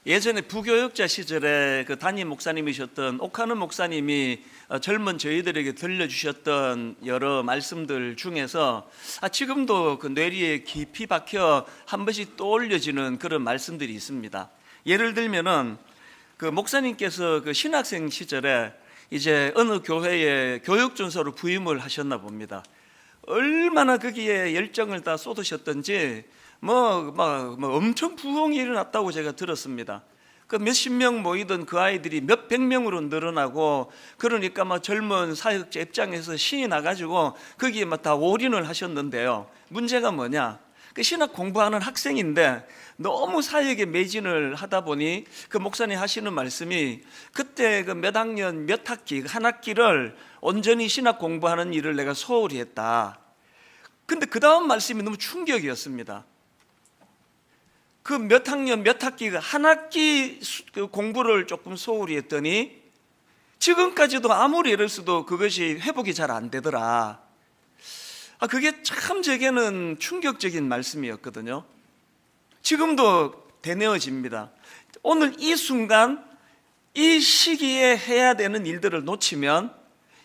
예전에 부교역자 시절에 그 담임 목사님이셨던 옥하는 목사님이 젊은 저희들에게 들려주셨던 여러 말씀들 중에서 지금도 그 뇌리에 깊이 박혀 한 번씩 떠올려지는 그런 말씀들이 있습니다. 예를 들면은 그 목사님께서 그 신학생 시절에 이제 어느 교회에 교육준서로 부임을 하셨나 봅니다. 얼마나 거기에 열정을 다 쏟으셨던지 엄청 부흥이 일어났다고 제가 들었습니다. 그 몇십 명 모이던 그 아이들이 몇백 명으로 늘어나고, 그러니까 젊은 사역자 입장에서 신이 나가지고 거기에 다 올인을 하셨는데요. 문제가 뭐냐? 그 신학 공부하는 학생인데 너무 사역에 매진을 하다 보니 그 목사님 하시는 말씀이, 그때 그 몇 학년 몇 학기 한 학기를 온전히 신학 공부하는 일을 내가 소홀히 했다. 근데 그 다음 말씀이 너무 충격이었습니다. 그 몇 학년 몇 학기가 한 학기 공부를 조금 소홀히 했더니 지금까지도 아무리 이랬어도 그것이 회복이 잘 안 되더라. 그게 참 제게는 충격적인 말씀이었거든요. 지금도 되뇌어집니다. 오늘 이 순간 이 시기에 해야 되는 일들을 놓치면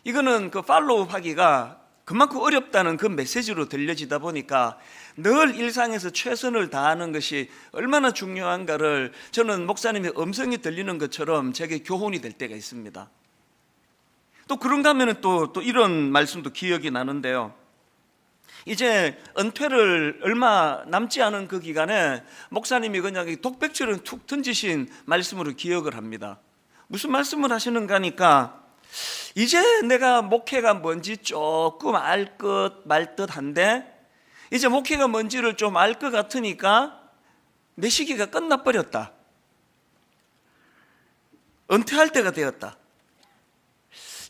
이거는 그 팔로우 하기가 그만큼 어렵다는 그 메시지로 들려지다 보니까 늘 일상에서 최선을 다하는 것이 얼마나 중요한가를 저는 목사님의 음성이 들리는 것처럼 제게 교훈이 될 때가 있습니다. 또 그런가 하면 또 이런 말씀도 기억이 나는데요. 이제 은퇴를 얼마 남지 않은 그 기간에 목사님이 그냥 독백처럼 툭 던지신 말씀으로 기억을 합니다. 무슨 말씀을 하시는가 하니까, 이제 내가 목회가 뭔지 조금 알 것 말 듯한데 이제 목회가 뭔지를 좀 알 것 같으니까 내 시기가 끝나버렸다. 은퇴할 때가 되었다.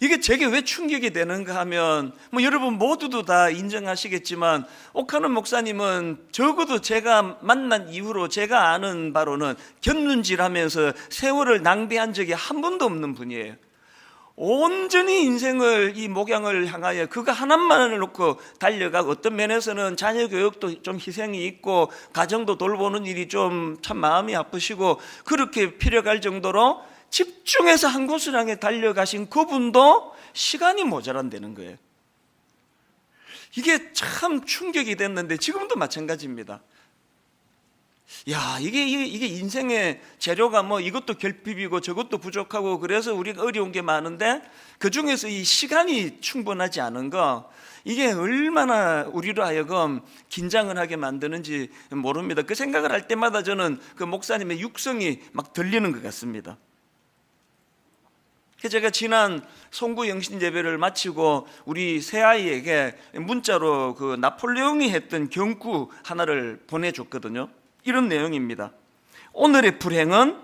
이게 제게 왜 충격이 되는가 하면 여러분 모두도 다 인정하시겠지만 옥하는 목사님은 적어도 제가 만난 이후로 제가 아는 바로는 곁눈질하면서 세월을 낭비한 적이 한 번도 없는 분이에요. 온전히 인생을 이 목양을 향하여 그거 하나만을 놓고 달려가고, 어떤 면에서는 자녀 교육도 좀 희생이 있고 가정도 돌보는 일이 좀 참 마음이 아프시고 그렇게 필요할 정도로 집중해서 한 곳을 향해 달려가신 그분도 시간이 모자란다는 거예요. 이게 참 충격이 됐는데 지금도 마찬가지입니다. 이게 인생의 재료가 이것도 결핍이고 저것도 부족하고 그래서 우리가 어려운 게 많은데 그 중에서 이 시간이 충분하지 않은 거, 이게 얼마나 우리로 하여금 긴장을 하게 만드는지 모릅니다. 그 생각을 할 때마다 저는 그 목사님의 육성이 막 들리는 것 같습니다. 제가 지난 송구 영신 예배를 마치고 우리 새아이에게 문자로 그 나폴레옹이 했던 경구 하나를 보내줬거든요. 이런 내용입니다. 오늘의 불행은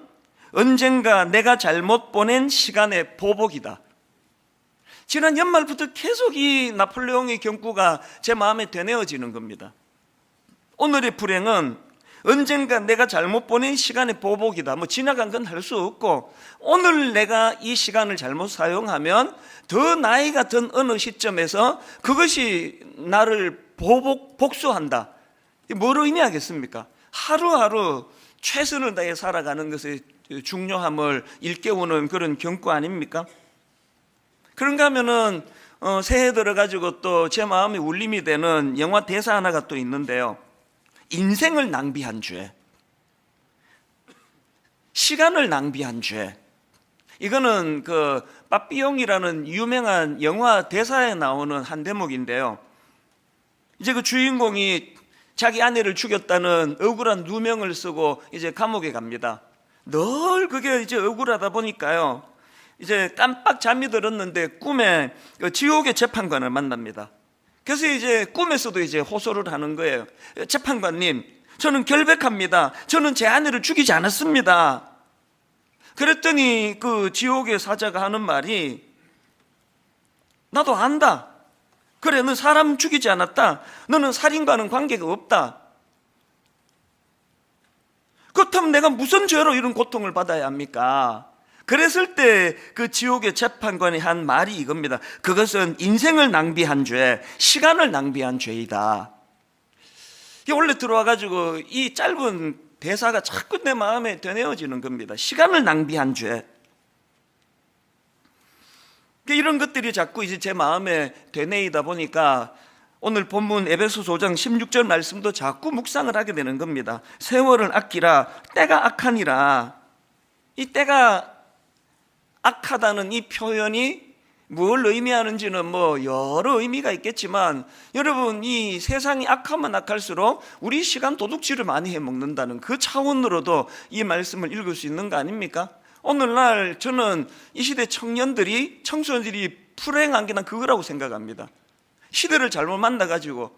언젠가 내가 잘못 보낸 시간의 보복이다. 지난 연말부터 계속 이 나폴레옹의 경구가 제 마음에 되뇌어지는 겁니다. 오늘의 불행은 언젠가 내가 잘못 보낸 시간의 보복이다. 지나간 건 할 수 없고 오늘 내가 이 시간을 잘못 사용하면 더 나이가 든 어느 시점에서 그것이 나를 복수한다. 뭐로 의미하겠습니까? 하루하루 최선을 다해 살아가는 것의 중요함을 일깨우는 그런 경고 아닙니까? 그런가 하면은 새해 들어가지고 또 제 마음이 울림이 되는 영화 대사 하나가 또 있는데요. 인생을 낭비한 죄, 시간을 낭비한 죄. 이거는 그 빠삐용이라는 유명한 영화 대사에 나오는 한 대목인데요. 이제 그 주인공이 자기 아내를 죽였다는 억울한 누명을 쓰고 이제 감옥에 갑니다. 늘 그게 이제 억울하다 보니까요, 이제 깜빡 잠이 들었는데 꿈에 그 지옥의 재판관을 만납니다. 그래서 이제 꿈에서도 이제 호소를 하는 거예요. 재판관님, 저는 결백합니다. 저는 제 아내를 죽이지 않았습니다. 그랬더니 그 지옥의 사자가 하는 말이, 나도 안다. 그래, 너 사람 죽이지 않았다. 너는 살인과는 관계가 없다. 그렇다면 내가 무슨 죄로 이런 고통을 받아야 합니까? 그랬을 때 그 지옥의 재판관이 한 말이 이겁니다. 그것은 인생을 낭비한 죄, 시간을 낭비한 죄이다. 원래 들어와가지고 이 짧은 대사가 자꾸 내 마음에 되뇌어지는 겁니다. 시간을 낭비한 죄. 이런 것들이 자꾸 이제 제 마음에 되뇌이다 보니까 오늘 본문 에베소서 5장 16절 말씀도 자꾸 묵상을 하게 되는 겁니다. 세월을 아끼라 때가 악하니라. 이 때가 악하다는 이 표현이 뭘 의미하는지는 여러 의미가 있겠지만, 여러분, 이 세상이 악하면 악할수록 우리 시간 도둑질을 많이 해먹는다는 그 차원으로도 이 말씀을 읽을 수 있는 거 아닙니까? 오늘날 저는 이 시대 청소년들이 불행한 게 난 그거라고 생각합니다. 시대를 잘못 만나가지고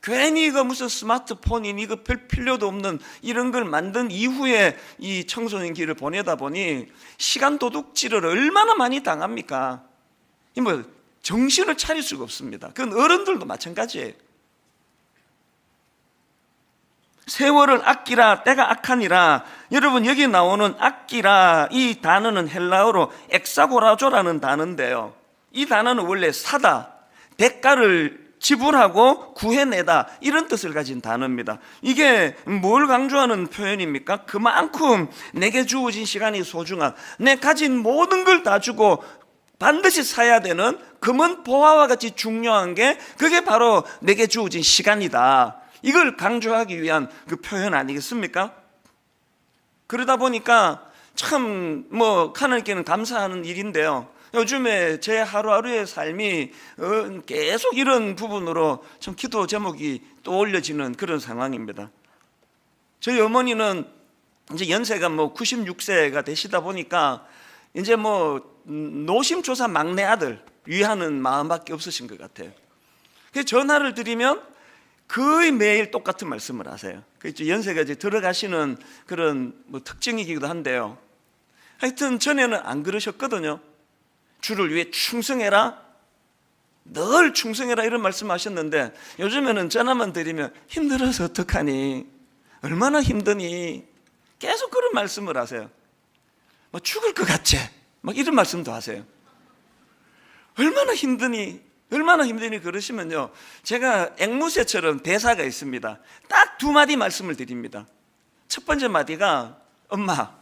괜히 이거 무슨 스마트폰이니 이거 별 필요도 없는 이런 걸 만든 이후에 이 청소년 길을 보내다 보니 시간 도둑질을 얼마나 많이 당합니까? 정신을 차릴 수가 없습니다. 그건 어른들도 마찬가지예요. 세월을 아끼라 때가 악하니라. 여러분, 여기 나오는 아끼라 이 단어는 헬라어로 엑사고라조라는 단어인데요, 이 단어는 원래 사다, 대가를 지불하고 구해내다, 이런 뜻을 가진 단어입니다. 이게 뭘 강조하는 표현입니까? 그만큼 내게 주어진 시간이 소중한, 내 가진 모든 걸 다 주고 반드시 사야 되는 금은 보화와 같이 중요한 게 그게 바로 내게 주어진 시간이다, 이걸 강조하기 위한 그 표현 아니겠습니까? 그러다 보니까 참 하나님께는 감사하는 일인데요, 요즘에 제 하루하루의 삶이 계속 이런 부분으로 좀 기도 제목이 떠올려지는 그런 상황입니다. 저희 어머니는 이제 연세가 96세가 되시다 보니까 이제 노심초사 막내 아들 위하는 마음밖에 없으신 것 같아요. 그래서 전화를 드리면 거의 매일 똑같은 말씀을 하세요. 연세가 이제 들어가시는 그런 특징이기도 한데요, 하여튼 전에는 안 그러셨거든요. 주를 위해 충성해라, 늘 충성해라, 이런 말씀하셨는데 요즘에는 전화만 드리면 힘들어서 어떡하니, 얼마나 힘드니, 계속 그런 말씀을 하세요. 죽을 것 같지, 이런 말씀도 하세요. 얼마나 힘드니 그러시면요, 제가 앵무새처럼 대사가 있습니다. 딱 두 마디 말씀을 드립니다. 첫 번째 마디가, 엄마,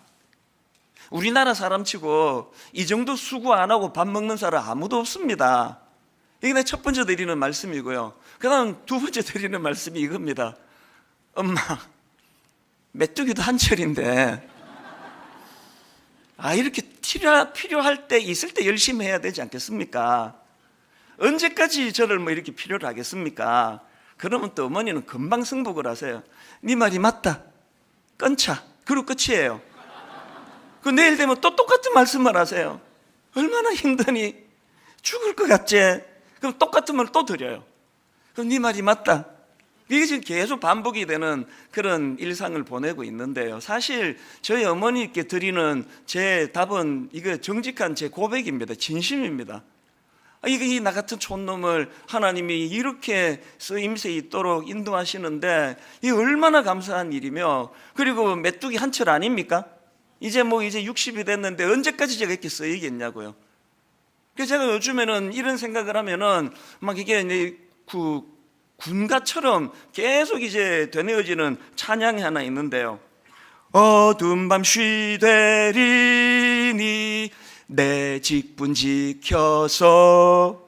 우리나라 사람치고 이 정도 수고 안 하고 밥 먹는 사람 아무도 없습니다. 이게 내 첫 번째 드리는 말씀이고요. 그 다음 두 번째 드리는 말씀이 이겁니다. 엄마, 메뚜기도 한철인데 이렇게 필요할 때 있을 때 열심히 해야 되지 않겠습니까? 언제까지 저를 이렇게 필요로 하겠습니까? 그러면 또 어머니는 금방 승복을 하세요. 네 말이 맞다, 끊자, 그리고 끝이에요. 그 내일 되면 또 똑같은 말씀을 하세요. 얼마나 힘드니, 죽을 것 같지? 그럼 똑같은 말을 또 드려요. 그럼 네 말이 맞다. 이게 지금 계속 반복이 되는 그런 일상을 보내고 있는데요, 사실 저희 어머니께 드리는 제 답은 이거 정직한 제 고백입니다. 진심입니다. 이게 나 같은 촌놈을 하나님이 이렇게 쓰임새 있도록 인도하시는데 이게 얼마나 감사한 일이며, 그리고 메뚜기 한철 아닙니까? 이제 60이 됐는데 언제까지 제가 이렇게 쓰이겠냐고요. 그래서 제가 요즘에는 이런 생각을 하면은 이게 이제 군가처럼 계속 이제 되뇌어지는 찬양이 하나 있는데요. 어두운 밤 쉬되리니 내 직분 지켜서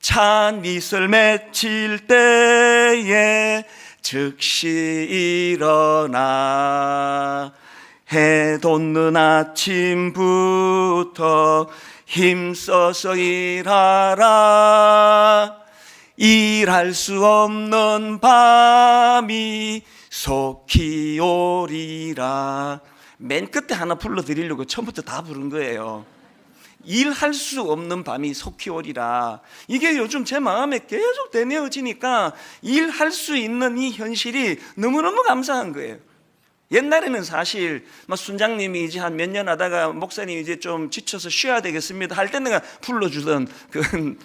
찬 이슬 맺힐 때에 즉시 일어나 해 돋는 아침부터 힘써서 일하라. 일할 수 없는 밤이 속히 오리라. 맨 끝에 하나 불러드리려고 처음부터 다 부른 거예요. 일할 수 없는 밤이 속히 오리라. 이게 요즘 제 마음에 계속 되뇌어지니까 일할 수 있는 이 현실이 너무너무 감사한 거예요. 옛날에는 사실 순장님이 이제 한 몇 년 하다가 목사님 이제 좀 지쳐서 쉬어야 되겠습니다 할 때 내가 불러주던 그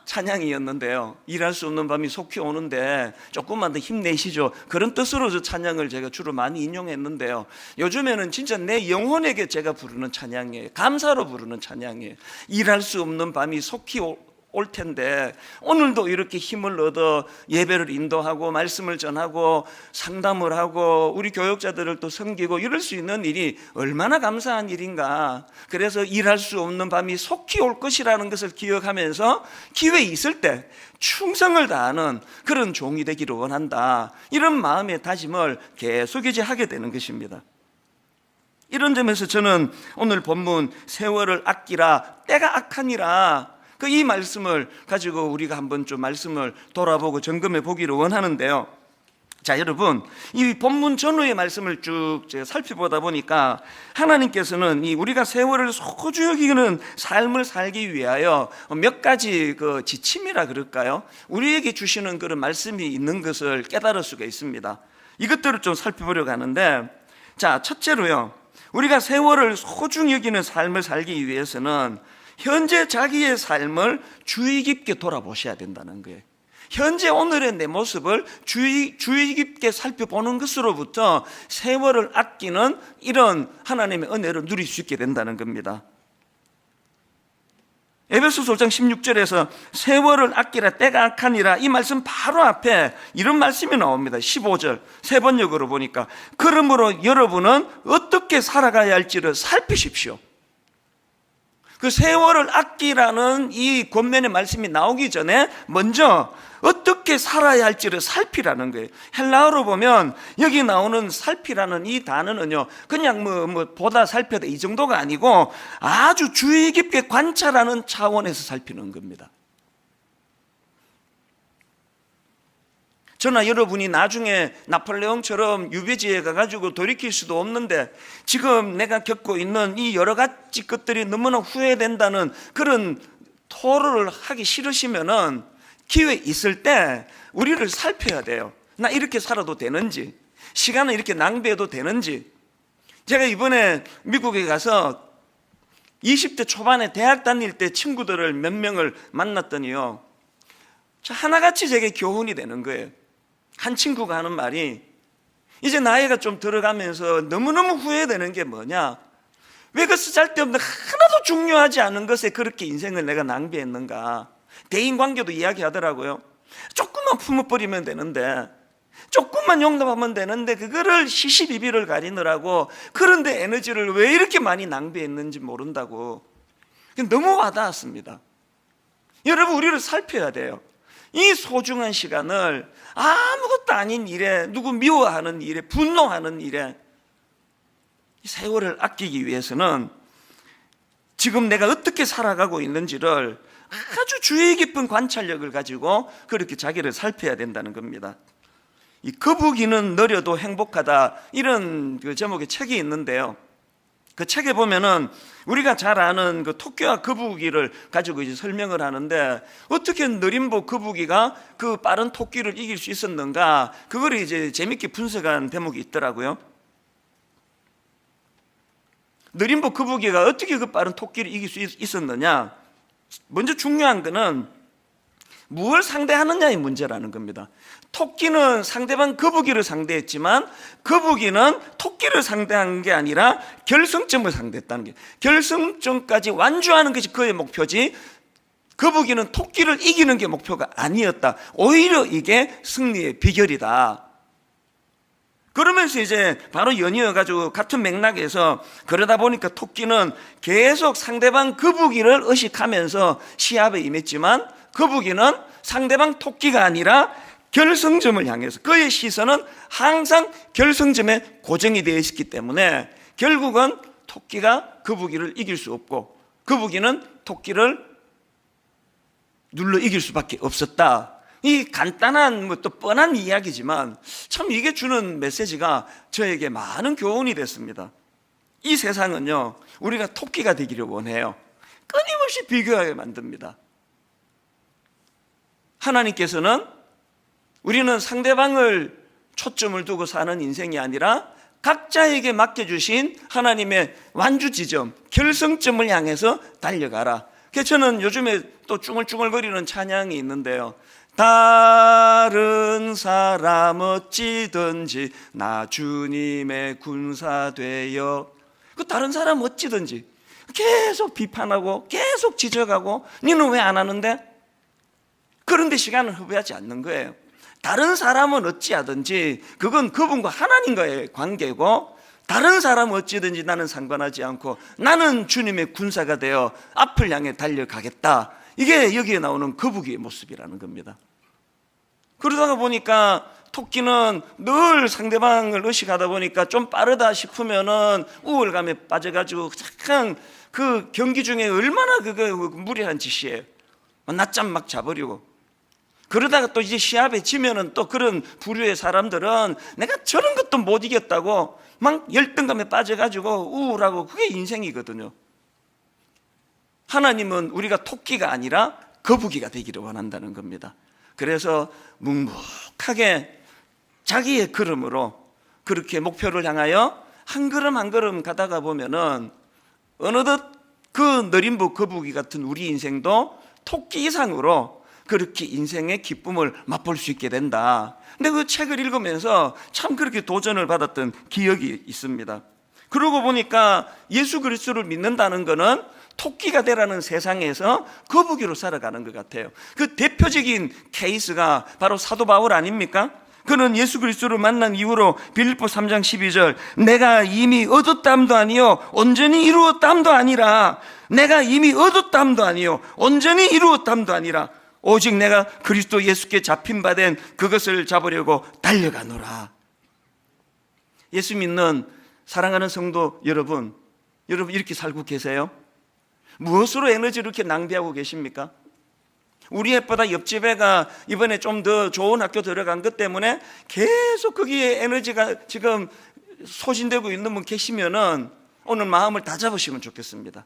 찬양이었는데요. 일할 수 없는 밤이 속히 오는데 조금만 더 힘내시죠. 그런 뜻으로 저 찬양을 제가 주로 많이 인용했는데요. 요즘에는 진짜 내 영혼에게 제가 부르는 찬양이에요. 감사로 부르는 찬양이에요. 일할 수 없는 밤이 속히 올 텐데 오늘도 이렇게 힘을 얻어 예배를 인도하고 말씀을 전하고 상담을 하고 우리 교역자들을 또 섬기고 이럴 수 있는 일이 얼마나 감사한 일인가. 그래서 일할 수 없는 밤이 속히 올 것이라는 것을 기억하면서 기회 있을 때 충성을 다하는 그런 종이 되기를 원한다. 이런 마음의 다짐을 계속 이제 하게 되는 것입니다. 이런 점에서 저는 오늘 본문 세월을 아끼라 때가 악하니라 이 말씀을 가지고 우리가 한번 좀 말씀을 돌아보고 점검해 보기를 원하는데요. 자, 여러분, 이 본문 전후의 말씀을 쭉 제가 살펴보다 보니까 하나님께서는 이 우리가 세월을 소중히 여기는 삶을 살기 위하여 몇 가지 그 지침이라 그럴까요? 우리에게 주시는 그런 말씀이 있는 것을 깨달을 수가 있습니다. 이것들을 좀 살펴보려고 하는데, 자, 첫째로요, 우리가 세월을 소중히 여기는 삶을 살기 위해서는 현재 자기의 삶을 주의 깊게 돌아보셔야 된다는 거예요. 현재 오늘의 내 모습을 주의 깊게 살펴보는 것으로부터 세월을 아끼는 이런 하나님의 은혜를 누릴 수 있게 된다는 겁니다. 에베소서 5장 16절에서 세월을 아끼라 때가 악하니라 이 말씀 바로 앞에 이런 말씀이 나옵니다. 15절 세 번역으로 보니까 그러므로 여러분은 어떻게 살아가야 할지를 살피십시오. 그 세월을 아끼라는 이 권면의 말씀이 나오기 전에 먼저 어떻게 살아야 할지를 살피라는 거예요. 헬라어로 보면 여기 나오는 살피라는 이 단어는요, 그냥 보다 살펴다 이 정도가 아니고 아주 주의 깊게 관찰하는 차원에서 살피는 겁니다. 저나 여러분이 나중에 나폴레옹처럼 유배지에 가가지고 돌이킬 수도 없는데 지금 내가 겪고 있는 이 여러 가지 것들이 너무나 후회된다는 그런 토로를 하기 싫으시면은 기회 있을 때 우리를 살펴야 돼요. 나 이렇게 살아도 되는지, 시간을 이렇게 낭비해도 되는지. 제가 이번에 미국에 가서 20대 초반에 대학 다닐 때 친구들을 몇 명을 만났더니요, 하나같이 제게 교훈이 되는 거예요. 한 친구가 하는 말이, 이제 나이가 좀 들어가면서 너무너무 후회되는 게 뭐냐, 왜 그 쓸데없는 하나도 중요하지 않은 것에 그렇게 인생을 내가 낭비했는가. 대인관계도 이야기하더라고요. 조금만 품어버리면 되는데, 조금만 용납하면 되는데 그거를 시시비비를 가리느라고 그런데 에너지를 왜 이렇게 많이 낭비했는지 모른다고. 너무 와닿았습니다. 여러분, 우리를 살펴야 돼요. 이 소중한 시간을 아무것도 아닌 일에, 누구 미워하는 일에, 분노하는 일에, 세월을 아끼기 위해서는 지금 내가 어떻게 살아가고 있는지를 아주 주의 깊은 관찰력을 가지고 그렇게 자기를 살펴야 된다는 겁니다. 이 거북이는 느려도 행복하다, 이런 그 제목의 책이 있는데요, 그 책에 보면은 우리가 잘 아는 그 토끼와 거북이를 가지고 이제 설명을 하는데, 어떻게 느림보 거북이가 그 빠른 토끼를 이길 수 있었는가, 그걸 이제 재밌게 분석한 대목이 있더라고요. 느림보 거북이가 어떻게 그 빠른 토끼를 이길 수 있었느냐, 먼저 중요한 거는 무엇을 상대하느냐의 문제라는 겁니다. 토끼는 상대방 거북이를 상대했지만 거북이는 토끼를 상대한 게 아니라 결승점을 상대했다는 게, 결승점까지 완주하는 것이 그의 목표지 거북이는 토끼를 이기는 게 목표가 아니었다. 오히려 이게 승리의 비결이다. 그러면서 이제 바로 연이어가지고 같은 맥락에서, 그러다 보니까 토끼는 계속 상대방 거북이를 의식하면서 시합에 임했지만 거북이는 상대방 토끼가 아니라 결승점을 향해서, 그의 시선은 항상 결승점에 고정이 되어 있었기 때문에 결국은 토끼가 거북이를 이길 수 없고 거북이는 토끼를 눌러 이길 수밖에 없었다. 이 간단한 또 뻔한 이야기지만 참 이게 주는 메시지가 저에게 많은 교훈이 됐습니다. 이 세상은요, 우리가 토끼가 되기를 원해요. 끊임없이 비교하게 만듭니다. 하나님께서는 우리는 상대방을 초점을 두고 사는 인생이 아니라 각자에게 맡겨주신 하나님의 완주 지점, 결승점을 향해서 달려가라. 그래서 저는 요즘에 또 쭝얼쭝얼거리는 찬양이 있는데요, 다른 사람 어찌든지 나 주님의 군사 되어, 그 다른 사람 어찌든지 계속 비판하고 계속 지적하고, 너는 왜 안 하는데? 그런데 시간을 허비하지 않는 거예요. 다른 사람은 어찌하든지 그건 그분과 하나님과의 관계고, 다른 사람은 어찌든지 나는 상관하지 않고 나는 주님의 군사가 되어 앞을 향해 달려가겠다. 이게 여기에 나오는 거북이의 모습이라는 겁니다. 그러다가 보니까 토끼는 늘 상대방을 의식하다 보니까 좀 빠르다 싶으면은 우월감에 빠져가지고 잠깐 그 경기 중에 얼마나 그거 무리한 짓이에요. 낮잠 막 자버리고. 그러다가 또 이제 시합에 지면은 또 그런 부류의 사람들은 내가 저런 것도 못 이겼다고 막 열등감에 빠져가지고 우울하고, 그게 인생이거든요. 하나님은 우리가 토끼가 아니라 거북이가 되기를 원한다는 겁니다. 그래서 묵묵하게 자기의 걸음으로 그렇게 목표를 향하여 한 걸음 한 걸음 가다가 보면은 어느덧 그 느림부 거북이 같은 우리 인생도 토끼 이상으로 그렇게 인생의 기쁨을 맛볼 수 있게 된다. 근데 그 책을 읽으면서 참 그렇게 도전을 받았던 기억이 있습니다. 그러고 보니까 예수 그리스도를 믿는다는 것은 토끼가 되라는 세상에서 거북이로 살아가는 것 같아요. 그 대표적인 케이스가 바로 사도 바울 아닙니까? 그는 예수 그리스도를 만난 이후로 빌립보 3장 12절 내가 이미 얻었담도 아니요 온전히 이루었담도 아니라, 내가 이미 얻었담도 아니요 온전히 이루었담도 아니라 오직 내가 그리스도 예수께 잡힌 바 된 그것을 잡으려고 달려가노라. 예수 믿는 사랑하는 성도 여러분 이렇게 살고 계세요? 무엇으로 에너지를 이렇게 낭비하고 계십니까? 우리 애보다 옆집 애가 이번에 좀 더 좋은 학교 들어간 것 때문에 계속 거기에 에너지가 지금 소진되고 있는 분 계시면은 오늘 마음을 다 잡으시면 좋겠습니다.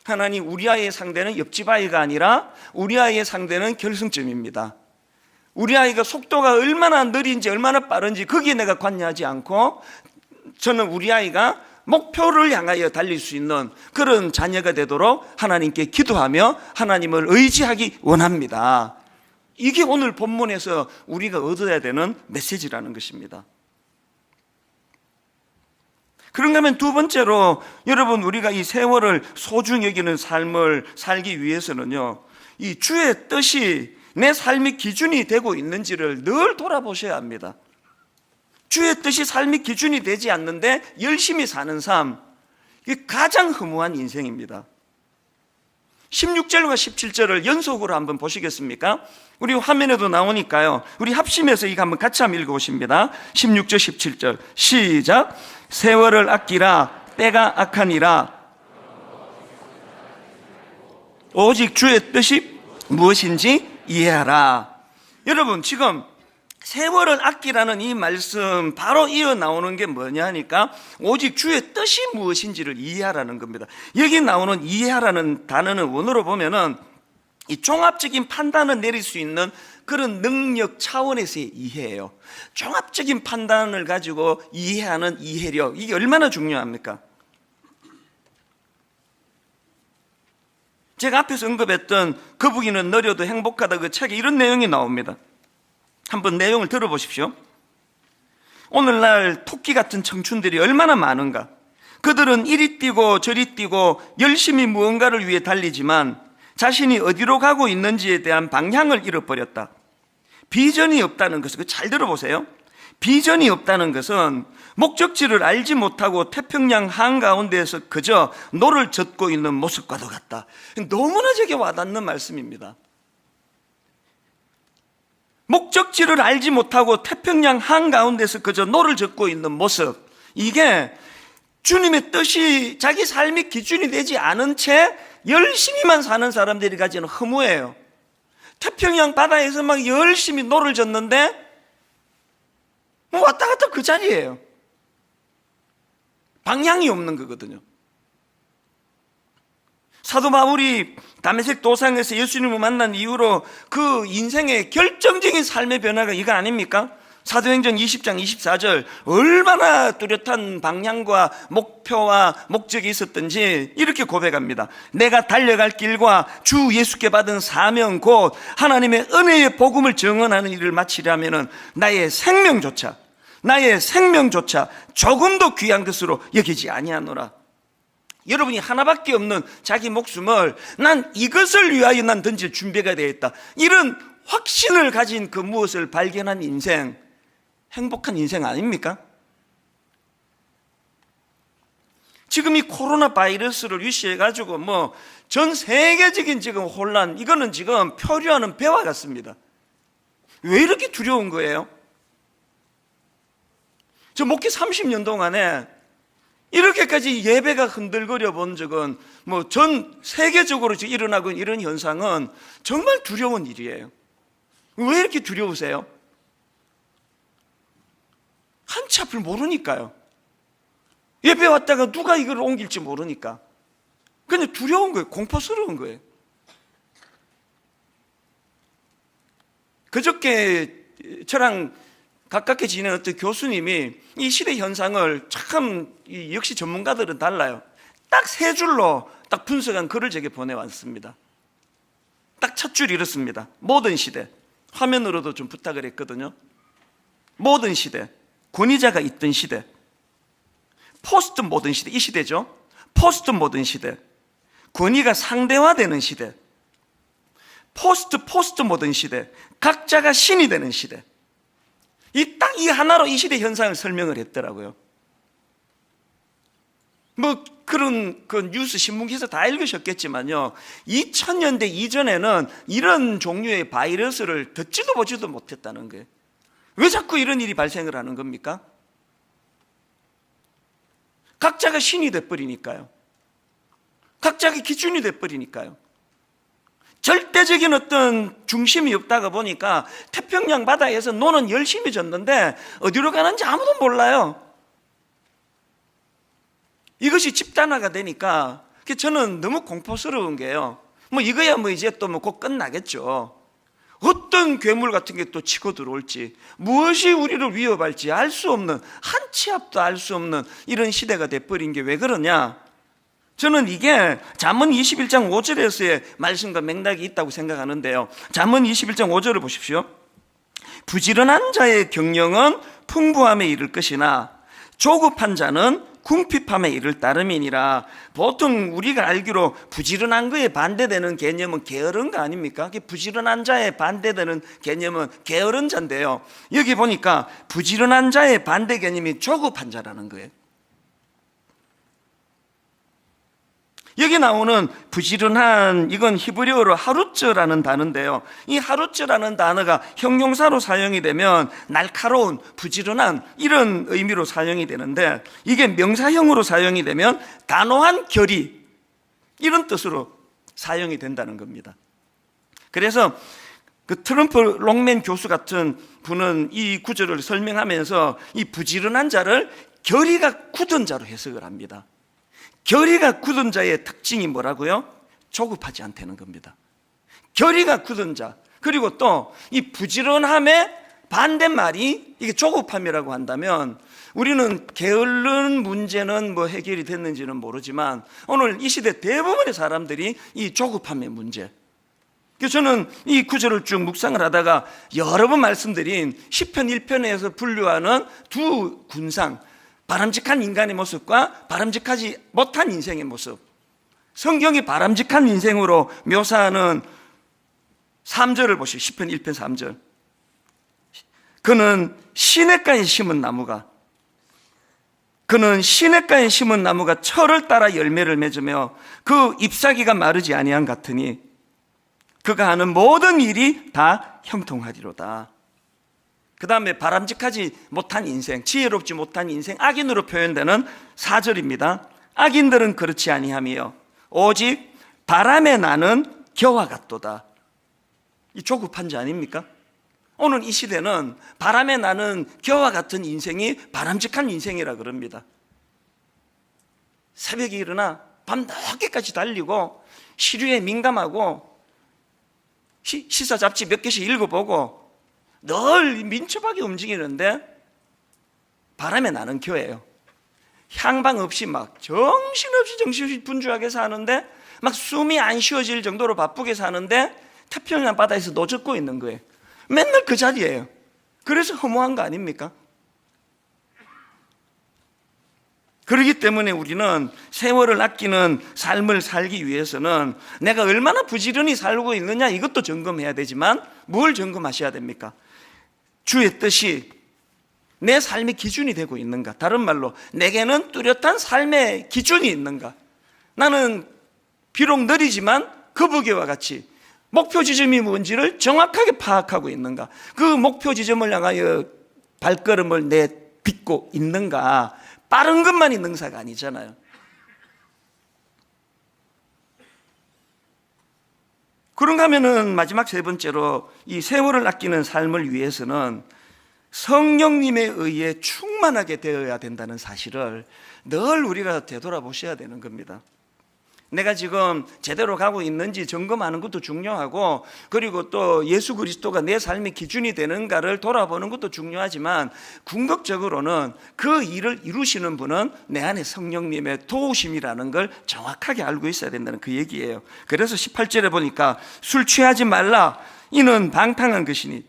하나님, 우리 아이의 상대는 옆집 아이가 아니라 우리 아이의 상대는 결승점입니다. 우리 아이가 속도가 얼마나 느린지 얼마나 빠른지 거기에 내가 관여하지 않고, 저는 우리 아이가 목표를 향하여 달릴 수 있는 그런 자녀가 되도록 하나님께 기도하며 하나님을 의지하기 원합니다. 이게 오늘 본문에서 우리가 얻어야 되는 메시지라는 것입니다. 그런가 하면 두 번째로, 여러분, 우리가 이 세월을 소중히 여기는 삶을 살기 위해서는요, 이 주의 뜻이 내 삶의 기준이 되고 있는지를 늘 돌아보셔야 합니다. 주의 뜻이 삶의 기준이 되지 않는데 열심히 사는 삶, 이게 가장 허무한 인생입니다. 16절과 17절을 연속으로 한번 보시겠습니까? 우리 화면에도 나오니까요, 우리 합심해서 이거 한번 같이 한번 읽어보십니다. 16절 17절 시작. 세월을 아끼라 때가 악하니라. 오직 주의 뜻이 무엇인지 이해하라. 여러분, 지금 세월을 아끼라는 이 말씀 바로 이어 나오는 게 뭐냐 하니까 오직 주의 뜻이 무엇인지를 이해하라는 겁니다. 여기 나오는 이해하라는 단어는 원어로 보면은 이 종합적인 판단을 내릴 수 있는 그런 능력 차원에서의 이해예요. 종합적인 판단을 가지고 이해하는 이해력, 이게 얼마나 중요합니까? 제가 앞에서 언급했던 거북이는 느려도 행복하다, 그 책에 이런 내용이 나옵니다. 한번 내용을 들어보십시오. 오늘날 토끼 같은 청춘들이 얼마나 많은가. 그들은 이리 뛰고 저리 뛰고 열심히 무언가를 위해 달리지만 자신이 어디로 가고 있는지에 대한 방향을 잃어버렸다. 비전이 없다는 것은, 잘 들어보세요. 비전이 없다는 것은 목적지를 알지 못하고 태평양 한가운데에서 그저 노를 젓고 있는 모습과도 같다. 너무나 제게 와닿는 말씀입니다. 목적지를 알지 못하고 태평양 한가운데서 그저 노를 젓고 있는 모습, 이게 주님의 뜻이 자기 삶의 기준이 되지 않은 채 열심히만 사는 사람들이 가지는 허무예요. 태평양 바다에서 막 열심히 노를 젓는데 왔다 갔다 그 자리예요. 방향이 없는 거거든요. 사도 바울이 다메섹 도상에서 예수님을 만난 이후로 그 인생의 결정적인 삶의 변화가 이거 아닙니까? 사도행전 20장 24절 얼마나 뚜렷한 방향과 목표와 목적이 있었던지 이렇게 고백합니다. 내가 달려갈 길과 주 예수께 받은 사명 곧 하나님의 은혜의 복음을 증언하는 일을 마치려면 나의 생명조차 조금도 귀한 것으로 여기지 아니하노라. 여러분이 하나밖에 없는 자기 목숨을 난 이것을 위하여 난 던질 준비가 되어 있다, 이런 확신을 가진 그 무엇을 발견한 인생, 행복한 인생 아닙니까? 지금 이 코로나 바이러스를 위시해 가지고 뭐 전 세계적인 지금 혼란, 이거는 지금 표류하는 배와 같습니다. 왜 이렇게 두려운 거예요? 저 목회 30년 동안에 이렇게까지 예배가 흔들거려 본 적은 뭐 전 세계적으로 지금 일어나고 있는 이런 현상은 정말 두려운 일이에요. 왜 이렇게 두려우세요? 한치 앞을 모르니까요. 예배 왔다가 누가 이걸 옮길지 모르니까. 그냥 두려운 거예요. 공포스러운 거예요. 그저께 저랑 가깝게 지내는 어떤 교수님이 이 시대 현상을 참 역시 전문가들은 달라요. 딱 세 줄로 딱 분석한 글을 제게 보내왔습니다. 딱 첫 줄이 이렇습니다. 모든 시대. 화면으로도 좀 부탁을 했거든요. 모든 시대, 권위자가 있던 시대, 포스트 모던 시대, 이 시대죠. 포스트 모던 시대, 권위가 상대화되는 시대, 포스트 모던 시대, 각자가 신이 되는 시대. 딱 이 하나로 이 시대 현상을 설명을 했더라고요. 뭐 그런 그 뉴스 신문 기사 다 읽으셨겠지만요, 2000년대 이전에는 이런 종류의 바이러스를 듣지도 보지도 못했다는 거예요. 왜 자꾸 이런 일이 발생을 하는 겁니까? 각자가 신이 돼버리니까요. 각자가 기준이 돼버리니까요. 절대적인 어떤 중심이 없다가 보니까 태평양 바다에서 노는 열심히 졌는데 어디로 가는지 아무도 몰라요. 이것이 집단화가 되니까 저는 너무 공포스러운 게요. 뭐 이거야 뭐 이제 또 뭐 곧 끝나겠죠. 어떤 괴물 같은 게 또 치고 들어올지, 무엇이 우리를 위협할지 알 수 없는, 한치 앞도 알 수 없는 이런 시대가 돼버린 게 왜 그러냐? 저는 이게 잠언 21장 5절에서의 말씀과 맥락이 있다고 생각하는데요. 잠언 21장 5절을 보십시오. 부지런한 자의 경영은 풍부함에 이를 것이나 조급한 자는 궁핍함에 이를 따름이니라. 보통 우리가 알기로 부지런한 거에 반대되는 개념은 게으른 거 아닙니까? 부지런한 자에 반대되는 개념은 게으른 자인데요, 여기 보니까 부지런한 자의 반대 개념이 조급한 자라는 거예요. 여기 나오는 부지런한, 이건 히브리어로 하루츠라는 단어인데요, 이 하루츠라는 단어가 형용사로 사용이 되면 날카로운, 부지런한 이런 의미로 사용이 되는데, 이게 명사형으로 사용이 되면 단호한 결의, 이런 뜻으로 사용이 된다는 겁니다. 그래서 그 트럼프 롱맨 교수 같은 분은 이 구절을 설명하면서 이 부지런한 자를 결의가 굳은 자로 해석을 합니다. 결의가 굳은 자의 특징이 뭐라고요? 조급하지 않다는 겁니다. 결의가 굳은 자, 그리고 또 이 부지런함의 반대말이 이게 조급함이라고 한다면, 우리는 게으른 문제는 뭐 해결이 됐는지는 모르지만 오늘 이 시대 대부분의 사람들이 이 조급함의 문제, 그래서 저는 이 구절을 쭉 묵상을 하다가 여러 번 말씀드린 시편 1편에서 분류하는 두 군상, 바람직한 인간의 모습과 바람직하지 못한 인생의 모습, 성경이 바람직한 인생으로 묘사하는 3절을 보시오. 시편 1편 3절. 그는 시냇가에 심은 나무가 철을 따라 열매를 맺으며 그 잎사귀가 마르지 아니한 같으니 그가 하는 모든 일이 다 형통하리로다. 그 다음에 바람직하지 못한 인생, 지혜롭지 못한 인생, 악인으로 표현되는 4절입니다. 악인들은 그렇지 아니하며 오직 바람에 나는 겨와 같도다. 이 조급한 자 아닙니까? 오늘 이 시대는 바람에 나는 겨와 같은 인생이 바람직한 인생이라 그럽니다. 새벽에 일어나 밤 늦게까지 달리고 시류에 민감하고 시사 잡지 몇 개씩 읽어보고 늘 민첩하게 움직이는데 바람에 나는 겨예요. 향방 없이 막 정신없이 분주하게 사는데 막 숨이 안 쉬어질 정도로 바쁘게 사는데 태평양 바다에서 노젓고 있는 거예요. 맨날 그 자리예요. 그래서 허무한 거 아닙니까? 그렇기 때문에 우리는 세월을 아끼는 삶을 살기 위해서는 내가 얼마나 부지런히 살고 있느냐 이것도 점검해야 되지만 뭘 점검하셔야 됩니까? 주의 뜻이 내 삶의 기준이 되고 있는가? 다른 말로 내게는 뚜렷한 삶의 기준이 있는가? 나는 비록 느리지만 거북이와 같이 목표 지점이 뭔지를 정확하게 파악하고 있는가? 그 목표 지점을 향하여 발걸음을 내딛고 있는가? 빠른 것만이 능사가 아니잖아요. 그런가 하면은 마지막 세 번째로 이 세월을 아끼는 삶을 위해서는 성령님에 의해 충만하게 되어야 된다는 사실을 늘 우리가 되돌아보셔야 되는 겁니다. 내가 지금 제대로 가고 있는지 점검하는 것도 중요하고, 그리고 또 예수 그리스도가 내 삶의 기준이 되는가를 돌아보는 것도 중요하지만, 궁극적으로는 그 일을 이루시는 분은 내 안에 성령님의 도우심이라는 걸 정확하게 알고 있어야 된다는 그 얘기예요. 그래서 18절에 보니까 술 취하지 말라, 이는 방탕한 것이니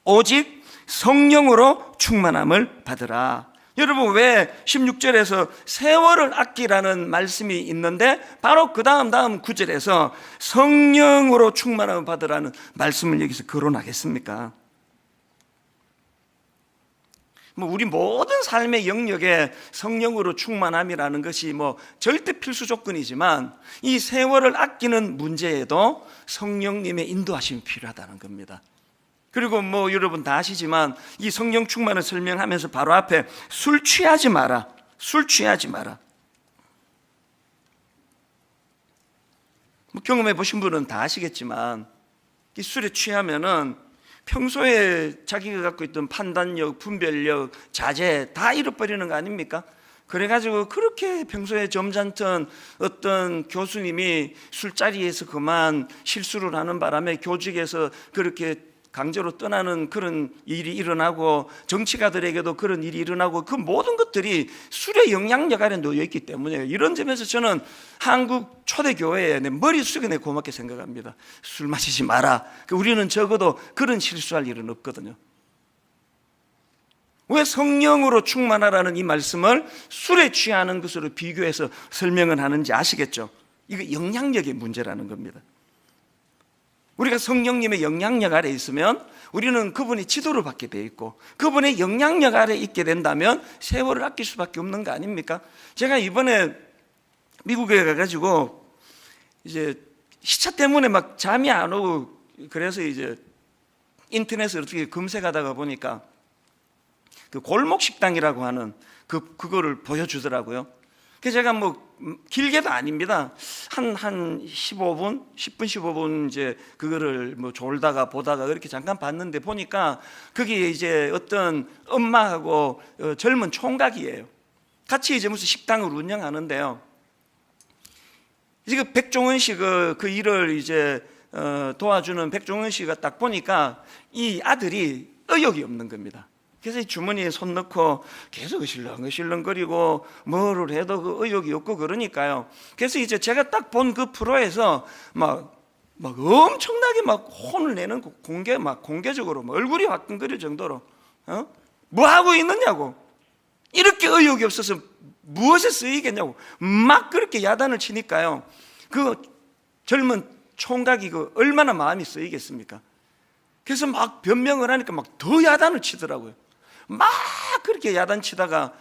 오직 성령으로 충만함을 받으라. 여러분, 왜 16절에서 세월을 아끼라는 말씀이 있는데 바로 그 다음 9절에서 성령으로 충만함을 받으라는 말씀을 여기서 거론하겠습니까? 우리 모든 삶의 영역에 성령으로 충만함이라는 것이 절대 필수 조건이지만, 이 세월을 아끼는 문제에도 성령님의 인도하심이 필요하다는 겁니다. 그리고 여러분 다 아시지만 이 성령 충만을 설명하면서 바로 앞에 술 취하지 마라, 술 취하지 마라. 경험해 보신 분은 다 아시겠지만 이 술에 취하면은 평소에 자기가 갖고 있던 판단력, 분별력, 자제 다 잃어버리는 거 아닙니까? 그래가지고 그렇게 평소에 점잖던 어떤 교수님이 술자리에서 그만 실수를 하는 바람에 교직에서 그렇게 강제로 떠나는 그런 일이 일어나고, 정치가들에게도 그런 일이 일어나고, 그 모든 것들이 술의 영향력 아래 놓여 있기 때문에, 이런 점에서 저는 한국 초대교회에 내 머리 숙여 내 고맙게 생각합니다. 술 마시지 마라. 우리는 적어도 그런 실수할 일은 없거든요. 왜 성령으로 충만하라는 이 말씀을 술에 취하는 것으로 비교해서 설명을 하는지 아시겠죠? 이거 영향력의 문제라는 겁니다. 우리가 성령님의 영향력 아래 있으면 우리는 그분이 지도를 받게 돼 있고, 그분의 영향력 아래 있게 된다면 세월을 아낄 수밖에 없는 거 아닙니까? 제가 이번에 미국에 가가지고 이제 시차 때문에 막 잠이 안 오고, 그래서 이제 인터넷을 어떻게 검색하다가 보니까 그 골목 식당이라고 하는 그거를 보여주더라고요. 그래서 제가 길게도 아닙니다. 한 10분 15분 이제 그거를 졸다가 보다가 그렇게 잠깐 봤는데, 보니까 거기에 이제 어떤 엄마하고 젊은 총각이에요. 같이 이제 무슨 식당을 운영하는데요. 이제 그 백종원 씨 그 일을 이제 도와주는 백종원 씨가 딱 보니까 이 아들이 의욕이 없는 겁니다. 그래서 이 주머니에 손 넣고 계속 실렁거리고 뭐를 해도 그 의욕이 없고 그러니까요. 그래서 이제 제가 딱 본 그 프로에서 막 엄청나게 막 혼을 내는, 공개적으로 얼굴이 화끈거릴 정도로 뭐 하고 있느냐고, 이렇게 의욕이 없어서 무엇에 쓰이겠냐고 막 그렇게 야단을 치니까요. 그 젊은 총각이 얼마나 마음이 쓰이겠습니까? 그래서 막 변명을 하니까 막 더 야단을 치더라고요. 막 그렇게 야단치다가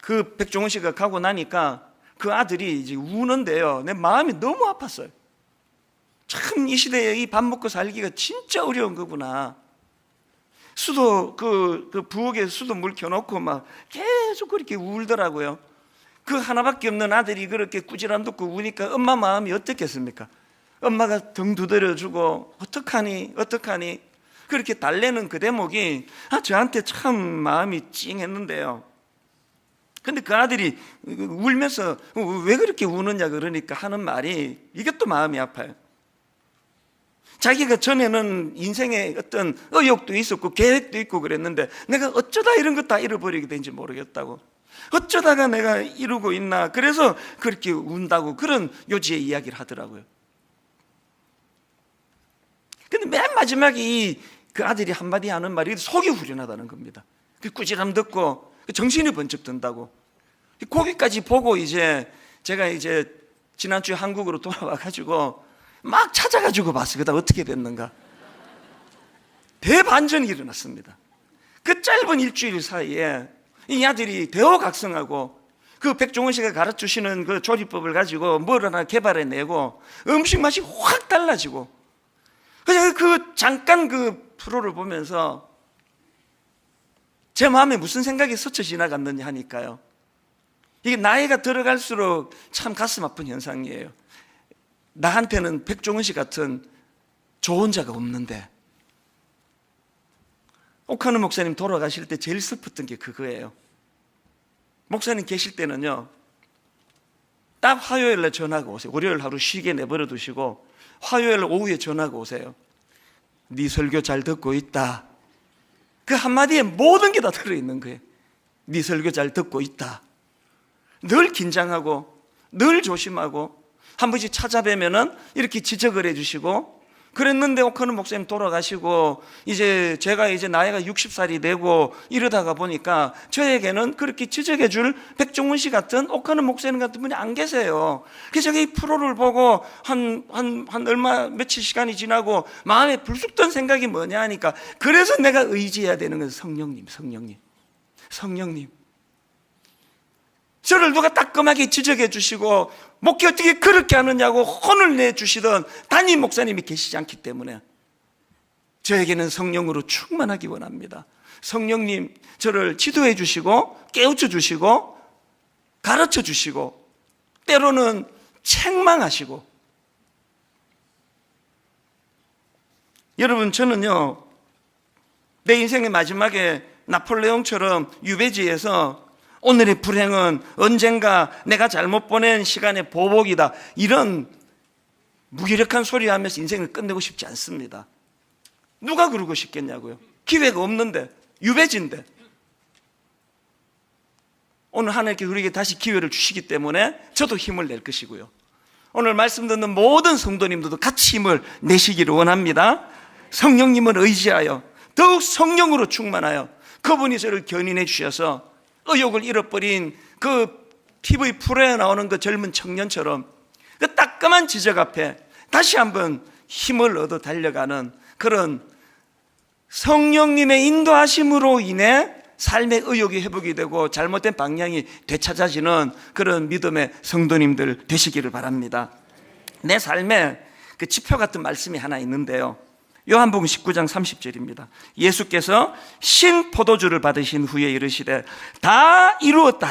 그 백종원 씨가 가고 나니까 그 아들이 이제 우는데요. 내 마음이 너무 아팠어요. 참 이 시대에 이 밥 먹고 살기가 진짜 어려운 거구나. 수도 그 부엌에 수도 물 켜놓고 막 계속 그렇게 울더라고요. 그 하나밖에 없는 아들이 그렇게 꾸지람 듣고 우니까 엄마 마음이 어떻겠습니까? 엄마가 등 두드려주고 어떡하니 그렇게 달래는 그 대목이 저한테 참 마음이 찡했는데요. 근데 그 아들이 울면서 왜 그렇게 우느냐 그러니까 하는 말이, 이게 또 마음이 아파요. 자기가 전에는 인생에 어떤 의욕도 있었고 계획도 있고 그랬는데 내가 어쩌다 이런 거 다 잃어버리게 된지 모르겠다고, 어쩌다가 내가 이러고 있나, 그래서 그렇게 운다고 그런 요지의 이야기를 하더라고요. 근데 맨 마지막에 그 아들이 한마디 하는 말이 속이 후련하다는 겁니다. 그 꾸지람 듣고 정신이 번쩍 든다고. 거기까지 보고 제가 지난주에 한국으로 돌아와가지고 막 찾아가지고 봤어요. 그다음 어떻게 됐는가. 대반전이 일어났습니다. 그 짧은 일주일 사이에 이 아들이 대호각성하고 그 백종원 씨가 가르쳐주시는 그 조리법을 가지고 뭘 하나 개발해내고 음식 맛이 확 달라지고, 그냥 잠깐 그 프로를 보면서 제 마음에 무슨 생각이 스쳐 지나갔느냐 하니까요, 이게 나이가 들어갈수록 참 가슴 아픈 현상이에요. 나한테는 백종원 씨 같은 좋은 자가 없는데, 옥하는 목사님 돌아가실 때 제일 슬펐던 게 그거예요. 목사님 계실 때는요, 딱 화요일에 전화가 오세요. 월요일 하루 쉬게 내버려 두시고 화요일 오후에 전화가 오세요. 네 설교 잘 듣고 있다. 그 한마디에 모든 게 다 들어있는 거예요. 네 설교 잘 듣고 있다. 늘 긴장하고 늘 조심하고 한 번씩 찾아뵈면은 이렇게 지적을 해주시고 그랬는데, 옥하는 목사님 돌아가시고 제가 나이가 60살이 되고 이러다가 보니까 저에게는 그렇게 지적해 줄 백종원 씨 같은, 옥하는 목사님 같은 분이 안 계세요. 그래서 제가 이 프로를 보고 며칠 시간이 지나고 마음에 불쑥 든 생각이 뭐냐 하니까, 그래서 내가 의지해야 되는 것은 성령님. 저를 누가 따끔하게 지적해 주시고 목회 어떻게 그렇게 하느냐고 혼을 내주시던 담임 목사님이 계시지 않기 때문에 저에게는 성령으로 충만하기 원합니다. 성령님 저를 지도해 주시고 깨우쳐 주시고 가르쳐 주시고 때로는 책망하시고. 여러분, 저는요, 내 인생의 마지막에 나폴레옹처럼 유배지에서 오늘의 불행은 언젠가 내가 잘못 보낸 시간의 보복이다, 이런 무기력한 소리 하면서 인생을 끝내고 싶지 않습니다. 누가 그러고 싶겠냐고요. 기회가 없는데, 유배지인데. 오늘 하나님께 우리에게 다시 기회를 주시기 때문에 저도 힘을 낼 것이고요, 오늘 말씀 듣는 모든 성도님들도 같이 힘을 내시기를 원합니다. 성령님을 의지하여 더욱 성령으로 충만하여 그분이 저를 견인해 주셔서 의욕을 잃어버린 그 TV 프로에 나오는 그 젊은 청년처럼 그 따끔한 지적 앞에 다시 한번 힘을 얻어 달려가는 그런 성령님의 인도하심으로 인해 삶의 의욕이 회복이 되고 잘못된 방향이 되찾아지는 그런 믿음의 성도님들 되시기를 바랍니다. 내 삶에 그 지표 같은 말씀이 하나 있는데요, 요한복음 19장 30절입니다. 예수께서 신 포도주를 받으신 후에 이르시되 다 이루었다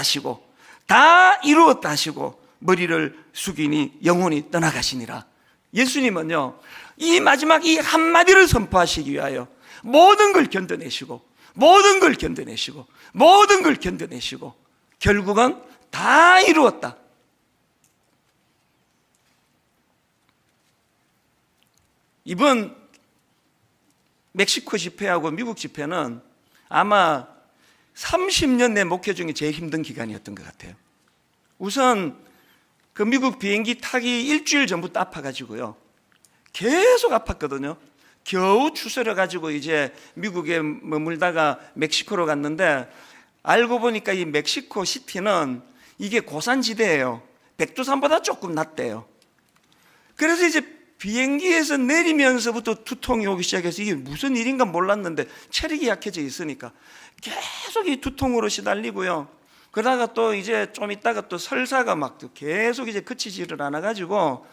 하시고 머리를 숙이니 영혼이 떠나가시니라. 예수님은요, 이 마지막 이 한마디를 선포하시기 위하여 모든 걸 견뎌내시고 결국은 다 이루었다. 이번 멕시코 집회하고 미국 집회는 아마 30년 내 목회 중에 제일 힘든 기간이었던 것 같아요. 우선 그 미국 비행기 타기 일주일 전부터 아파가지고요, 계속 아팠거든요. 겨우 추스려가지고 미국에 머물다가 멕시코로 갔는데, 알고 보니까 이 멕시코 시티는 이게 고산지대예요. 백두산보다 조금 낮대요. 그래서 비행기에서 내리면서부터 두통이 오기 시작해서 이게 무슨 일인가 몰랐는데 체력이 약해져 있으니까 계속 이 두통으로 시달리고요. 그러다가 또 좀 있다가 또 설사가 막 계속 그치지를 않아가지고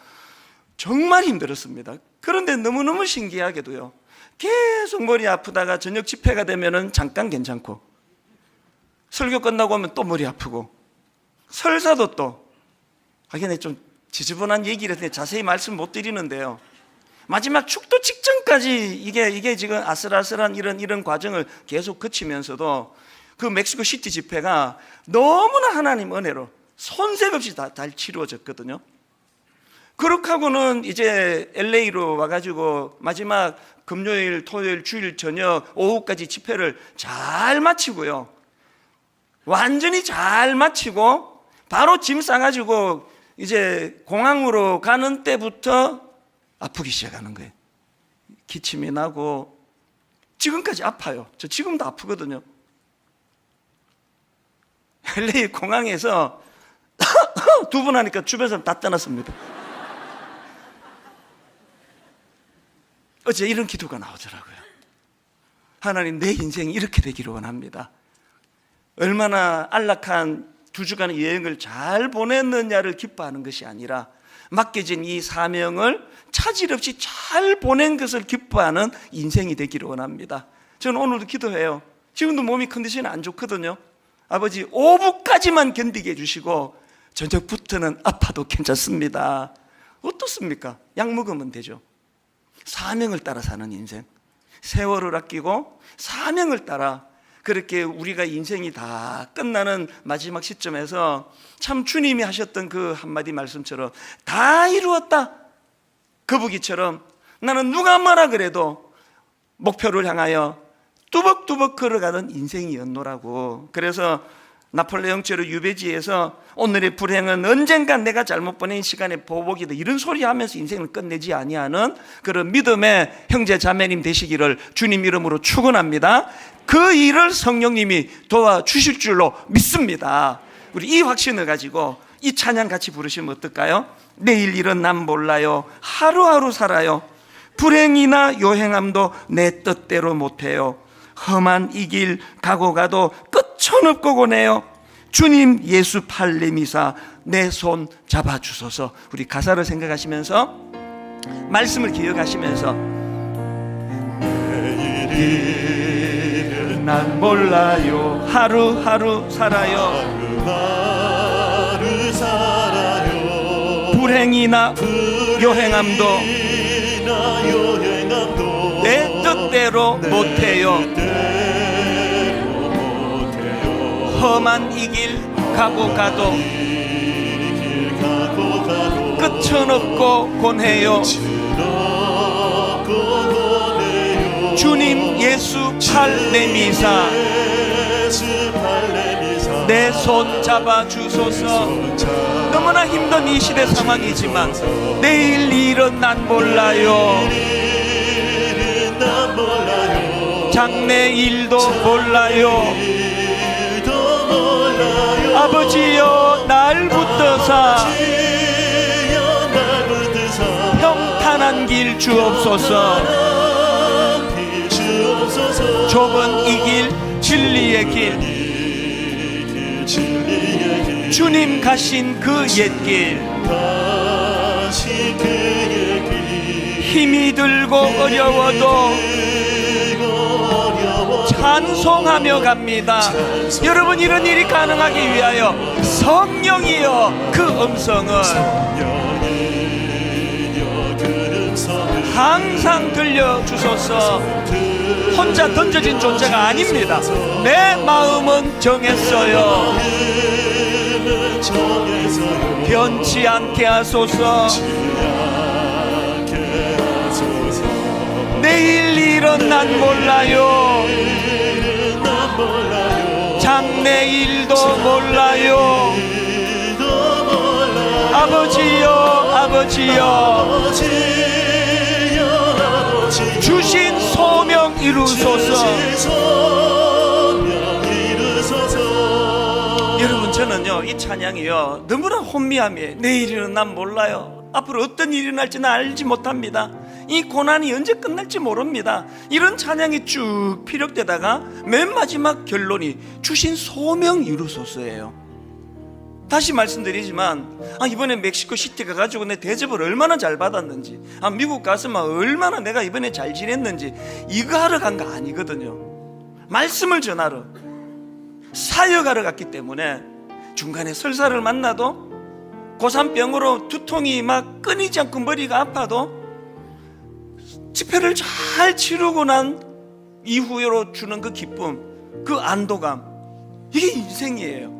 정말 힘들었습니다. 그런데 너무너무 신기하게도요, 계속 머리 아프다가 저녁 집회가 되면은 잠깐 괜찮고, 설교 끝나고 오면 또 머리 아프고, 설사도 또, 하긴 좀 지저분한 얘기를 했는데 자세히 말씀 못 드리는데요, 마지막 축도 직전까지 이게 지금 아슬아슬한 이런 과정을 계속 거치면서도 그 멕시코 시티 집회가 너무나 하나님 은혜로 손색 없이 잘 치루어졌거든요. 그렇게 하고는 LA로 와가지고 마지막 금요일, 토요일, 주일 저녁 오후까지 집회를 잘 마치고요, 완전히 잘 마치고 바로 짐 싸가지고 공항으로 가는 때부터 아프기 시작하는 거예요. 기침이 나고 지금까지 아파요. 저 지금도 아프거든요. LA 공항에서 두 번 하니까 주변 사람 다 떠났습니다. 어제 이런 기도가 나오더라고요. 하나님, 내 인생이 이렇게 되기를 원합니다. 얼마나 안락한 2주간의 여행을 잘 보냈느냐를 기뻐하는 것이 아니라 맡겨진 이 사명을 차질 없이 잘 보낸 것을 기뻐하는 인생이 되기를 원합니다. 저는 오늘도 기도해요. 지금도 몸이 컨디션이 안 좋거든요. 아버지, 오후까지만 견디게 해주시고 저녁부터는 아파도 괜찮습니다. 어떻습니까? 약 먹으면 되죠. 사명을 따라 사는 인생, 세월을 아끼고 사명을 따라, 그렇게 우리가 인생이 다 끝나는 마지막 시점에서 참 주님이 하셨던 그 한마디 말씀처럼 다 이루었다, 거북이처럼 나는 누가 뭐라 그래도 목표를 향하여 뚜벅뚜벅 걸어가는 인생이었노라고. 그래서 나폴레옹 제로 유배지에서 오늘의 불행은 언젠간 내가 잘못 보낸 시간의 보복이다, 이런 소리 하면서 인생을 끝내지 아니하는 그런 믿음의 형제 자매님 되시기를 주님 이름으로 축원합니다. 그 일을 성령님이 도와주실 줄로 믿습니다. 우리 이 확신을 가지고 이 찬양 같이 부르시면 어떨까요? 내일 일은 난 몰라요, 하루하루 살아요, 불행이나 요행함도 내 뜻대로 못해요, 험한 이 길 가고 가도 끝천없고 고네요, 주님 예수 팔 내미사 내 손 잡아주소서. 우리 가사를 생각하시면서 말씀을 기억하시면서 내일은 난 몰라요, 하루하루 살아요, 하루하루 살아요, 불행이나 요행함도 내 뜻대로 못해요, 험한 이 길 가고 가도 끝은 없고 곤해요, 주님 예수 팔 내미사 내 손 잡아주소서. 너무나 힘든 이 시대 상황이지만 내일 일은 난 몰라요, 장래일도 몰라요, 아버지여 날 붙드사 평탄한 길 주옵소서. 좁은 이 길 진리의 길, 주님 가신 그 옛길, 힘이 들고 어려워도 찬송하며 갑니다. 여러분, 이런 일이 가능하기 위하여 성령이여 그 음성을 항상 들려주소서. 혼자 던져진 존재가 아닙니다. 내 마음은 정했어요. 변치 않게 하소서. 내일 일은 난 몰라요, 장래일도 몰라요, 아버지여 아버지여 주신 소명 이루소서. 여러분, 저는요 이 찬양이요 너무나 혼미함이에요. 내일은 난 몰라요, 앞으로 어떤 일이 날지는 알지 못합니다, 이 고난이 언제 끝날지 모릅니다. 이런 찬양이 쭉 피력되다가 맨 마지막 결론이 주신 소명 이루소서예요. 다시 말씀드리지만 이번에 멕시코 시티 가가지고 내 대접을 얼마나 잘 받았는지, 미국 가서 얼마나 내가 이번에 잘 지냈는지 이거 하러 간 거 아니거든요. 말씀을 전하러, 사역하러 갔기 때문에 중간에 설사를 만나도 고산병으로 두통이 막 끊이지 않고 머리가 아파도 집회를 잘 치르고 난 이후로 주는 그 기쁨, 그 안도감, 이게 인생이에요.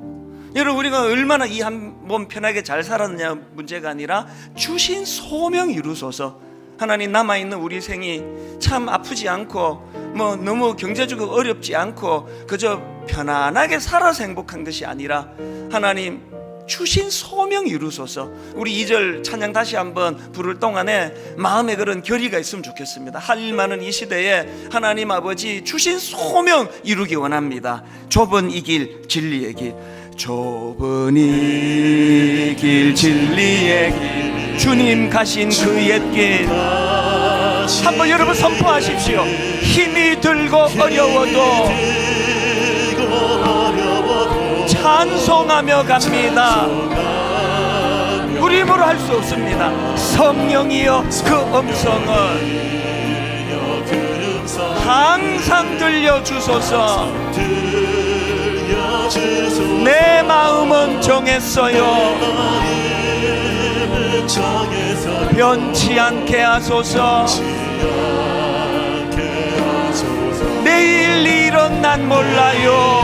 여러분, 우리가 얼마나 이 한 몸 편하게 잘 살았느냐 문제가 아니라 주신 소명 이루소서. 하나님, 남아있는 우리 생이 참 아프지 않고 너무 경제적으로 어렵지 않고 그저 편안하게 살아서 행복한 것이 아니라 하나님 주신 소명 이루소서. 우리 2절 찬양 다시 한번 부를 동안에 마음에 그런 결의가 있으면 좋겠습니다. 할 일 많은 이 시대에 하나님 아버지 주신 소명 이루기 원합니다. 좁은 이 길 진리의 길, 좁은 이 길 진리의 길 주님 가신 그 옛길 한번 여러분 선포하십시오. 힘이 들고 어려워도 찬송하며 갑니다. 우리 힘으로 할 수 없습니다. 성령이여 그 음성을 항상 들려주소서. 내 마음은 정했어요. 변치 않게 하소서. 내일 일은 난 몰라요.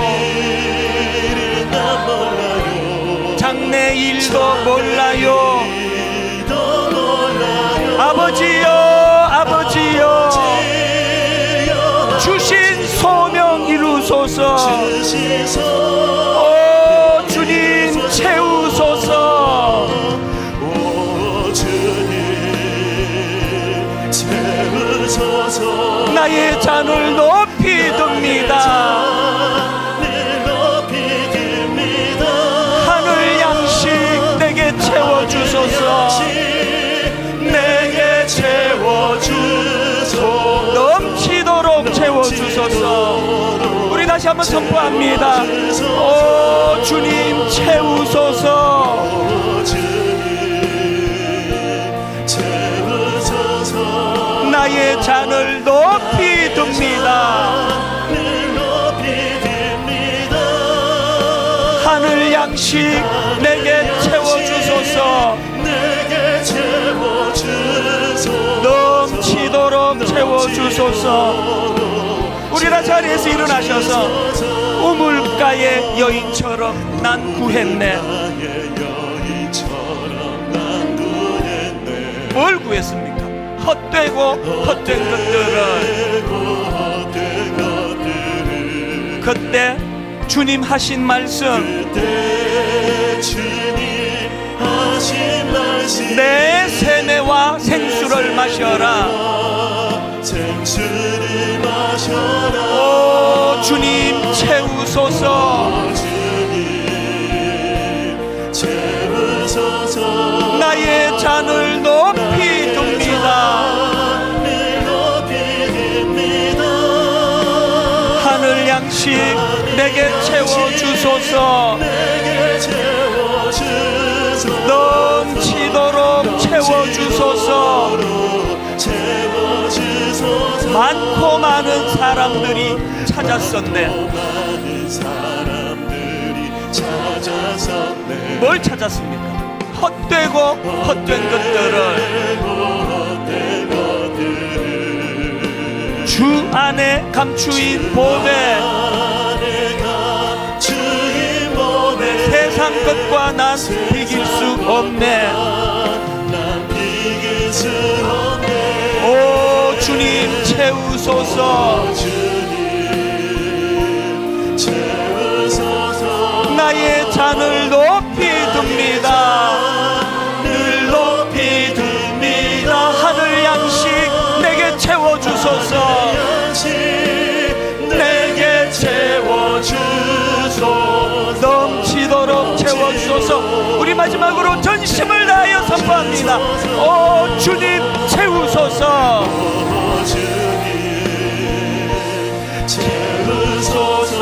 장래 일도 몰라요. 아버지여 아버지여 주신 소명 이루소서. 오 주님 채우소서. 나의 잔을 높이 듭니다. 하늘 양식 내게 채워주소서. 내게 채워주소서. 넘치도록 채워주소서. 우리 다시 한번 선포합니다. 오 주님 채우소서. 나의 잔을 높이 듭니다. 하늘 양식 내게 채워주소서. 넘치도록 채워주소서. 우리 다 자리에서 일어나셔서 우물가의 여인처럼 난 구했네. 뭘 구했습니까? 헛되고 헛된 것들을. 그때 주님 하신 말씀, 내 세매와 생수를 마셔라. 오 주님 채우소서. 나의 잔을 높이 듭니다. 하늘 양식 내게 채워주소서. 넘치도록 채워주소서. 많고 많은 사람들이 찾았었네. 뭘 찾았습니까? 헛되고 헛된 것들을. 주 안에 감추인 보배. 세상 것과 난 비길 수 없네. 오 주님 채우소서. 나의 잔을 높이 듭니다. 늘 높이 듭니다. 하늘 양식 내게 채워주소서. 내게 채워주소서. 넘치도록 채워주소서. 우리 마지막으로 전심을 다하여 선포합니다. 오 주님 채우소서. 채우소서.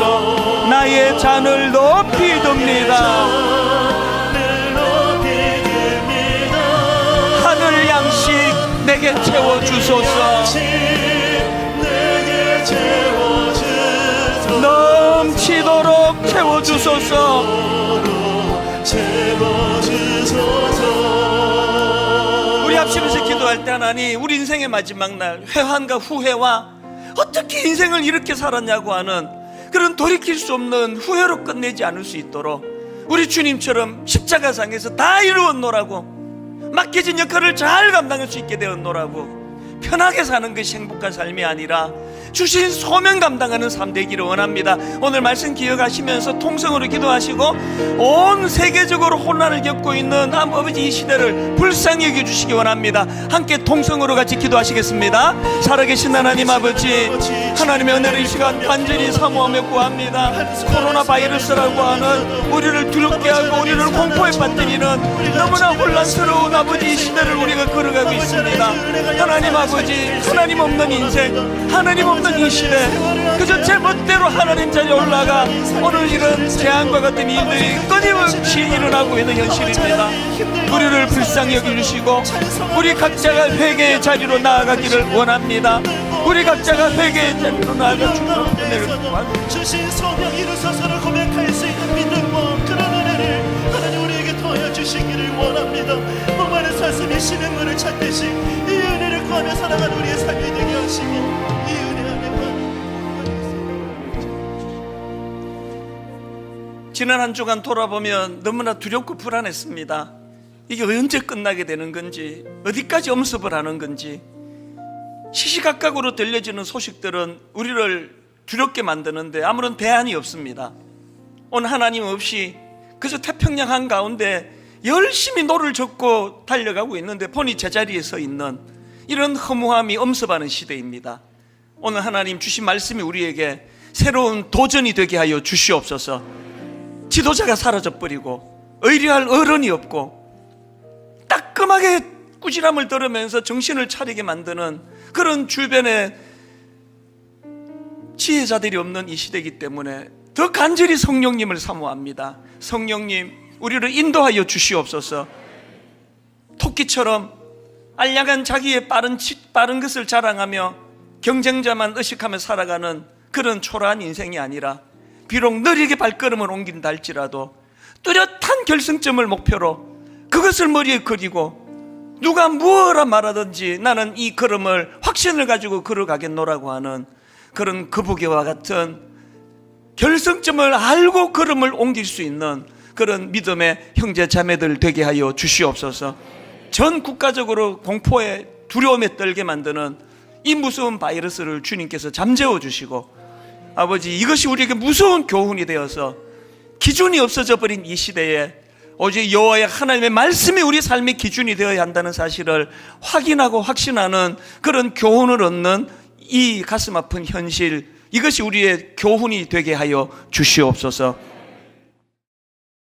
나의 잔을 높이 듭니다. 하늘 양식 내게 채워주소서. 넘치도록 채워주소서. 우리 합심에서 기도할 때 하나님, 우리 인생의 마지막 날 회환과 후회와 어떻게 인생을 이렇게 살았냐고 하는 그런 돌이킬 수 없는 후회로 끝내지 않을 수 있도록 우리 주님처럼 십자가상에서 다 이루었노라고, 맡겨진 역할을 잘 감당할 수 있게 되었노라고, 편하게 사는 것이 행복한 삶이 아니라 주신 소명 감당하는 삶 되기를 원합니다. 오늘 말씀 기억하시면서 통성으로 기도하시고 온 세계적으로 혼란을 겪고 있는 아버지 이 시대를 불쌍히 여겨주시기 원합니다. 함께 우리 통성으로 같이 기도하시겠습니다. 살아계신 하나님 아버지, 하나님의 은혜를 이 시간 간절히 사모하며 구합니다. 코로나 바이러스라고 하는 우리를 두렵게 하고 우리를 공포에 빠뜨리는 너무나 혼란스러운 아버지 이 시대를 우리가 걸어가고 있습니다. 하나님 아버지, 하나님 없는 인생, 하나님 없는 이 시대, 그저 제 멋대로 하나님 자리에 올라가 오늘 이런 재앙과 같은 일들이 끊임없이 일어나고 있는 현실입니다. 우리를 불쌍히 여겨주시고 우리 각자가 회개의 자리로 나아가기를 원합니다. 우리 각자가 회개의 자리로 나아가 주님의 은혜를 구합니다. 주신 성령 이루소서를 고백할 수 있는 믿음과 그런 은혜를 하나님 우리에게 더하여 주시기를 원합니다. 목마른 사슴이 쉬는 물을 찾듯이 이 은혜를 구하며 살아가는 우리의 삶이 되게 하시고 이 은혜 안에 지난 한 주간 돌아보면 너무나 두렵고 불안했습니다. 이게 언제 끝나게 되는 건지, 어디까지 엄습을 하는 건지, 시시각각으로 들려지는 소식들은 우리를 두렵게 만드는데 아무런 대안이 없습니다. 오늘 하나님 없이 그저 태평양 한가운데 열심히 노를 젓고 달려가고 있는데 본이 제자리에 서 있는 이런 허무함이 엄습하는 시대입니다. 오늘 하나님 주신 말씀이 우리에게 새로운 도전이 되게 하여 주시옵소서. 지도자가 사라져버리고 의뢰할 어른이 없고 따끔하게 꾸지람을 들으면서 정신을 차리게 만드는 그런 주변에 지혜자들이 없는 이 시대이기 때문에 더 간절히 성령님을 사모합니다. 성령님, 우리를 인도하여 주시옵소서. 토끼처럼 알량한 자기의 빠른 것을 자랑하며 경쟁자만 의식하며 살아가는 그런 초라한 인생이 아니라 비록 느리게 발걸음을 옮긴다 할지라도 뚜렷한 결승점을 목표로 그것을 머리에 그리고 누가 무엇라 말하든지 나는 이 걸음을 확신을 가지고 걸어가겠노라고 하는 그런 거북이와 같은 결승점을 알고 걸음을 옮길 수 있는 그런 믿음의 형제 자매들 되게 하여 주시옵소서. 전 국가적으로 공포에 두려움에 떨게 만드는 이 무서운 바이러스를 주님께서 잠재워 주시고 아버지, 이것이 우리에게 무서운 교훈이 되어서 기준이 없어져 버린 이 시대에 오직 여호와의 하나님의 말씀이 우리 삶의 기준이 되어야 한다는 사실을 확인하고 확신하는 그런 교훈을 얻는 이 가슴 아픈 현실, 이것이 우리의 교훈이 되게 하여 주시옵소서.